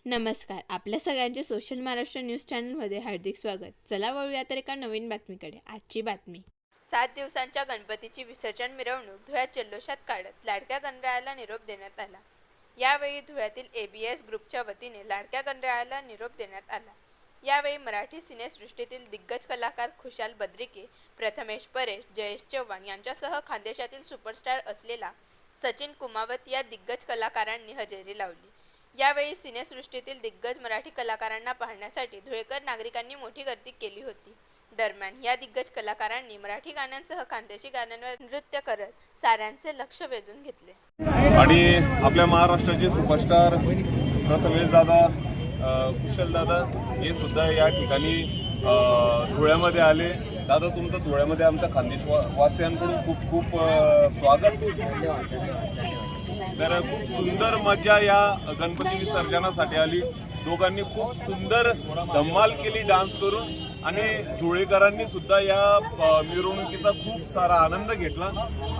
नमस्कार. आपल्या सगळ्यांचे सोशल महाराष्ट्र न्यूज चॅनलमध्ये हार्दिक स्वागत. चला वळूया तर एका नवीन बातमीकडे. आजची बातमी. 7 दिवसांच्या गणपतीची विसर्जन मिरवणूक धुळ्यात जल्लोषात काढत लाडक्या गणरायाला निरोप देण्यात आला. यावेळी धुळ्यातील ABS ग्रुपच्या वतीने लाडक्या गणरायाला निरोप देण्यात आला. यावेळी मराठी सिनेसृष्टीतील दिग्गज कलाकार खुशाल बद्रिके, प्रथमेश परेश, जयेश चव्हाण यांच्यासह खानदेशातील सुपरस्टार असलेला सचिन कुमावत या दिग्गज कलाकारांनी हजेरी लावली. यावेळी सिनेसृष्टीतील दिग्गज मराठी कलाकारांना पाहण्यासाठी धुळेकर नागरिकांनी मोठी गर्दी केली होती. दरम्यान या दिग्गज कलाकारांनी मराठी गाण्यांसह खानदेशी गाण्यांवर नृत्य करत साऱ्यांचे लक्ष वेधून घेतले. आणि आपल्या महाराष्ट्राचे सुपरस्टार प्रथमेश दादा, कुशल दादा हे सुद्धा या ठिकाणी धुळ्यामध्ये आले. दादा, तुमचं धुळ्यामध्ये आमच्या खानदेश वासियांकडून खूप खूप स्वागत. तर खूप सुंदर मजा या गणपती विसर्जनासाठी आली. दोघांनी खूप सुंदर धमाल केली डान्स करून, आणि धुळेकरांनी सुद्धा या मिरवणुकीचा खूप सारा आनंद घेतला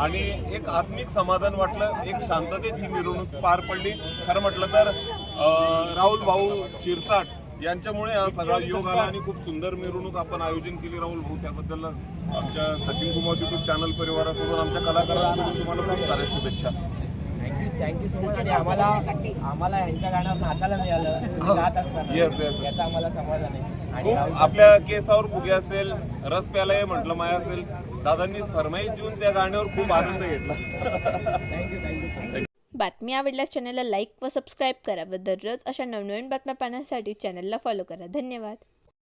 आणि एक आत्मिक समाधान वाटलं. एक शांततेत ही मिरवणूक पार पडली. खरं म्हटलं तर राहुल भाऊ शिरसाट यांच्यामुळे हा सगळा योग आला आणि खूप सुंदर मिरवणूक आपण आयोजन केली. राहुल भाऊ, त्याबद्दल आमच्या सचिन कुमार यूट्यूब चॅनल परिवाराकडून, आमच्या कलाकारांकडून तुम्हाला खूप साऱ्या शुभेच्छा. Thank you so much. आणि आम्हाला यांच्या गाण्यावर नाचायला मिळालं गात असताना. याचा आम्हाला समाधान आहे. खूप आपल्या केसावर फुगे असेल, रस प्यायला म्हटलं माया असेल, दादांनी फरमाईश देऊन त्या गाण्यावर खूप आनंद घेतला. थँक्यू. बातमी आवडल्यास चॅनलला लाईक व सबस्क्राईब करा व दररोज अशा नवनवीन बातम्या पाहण्यासाठी चॅनलला फॉलो करा. धन्यवाद.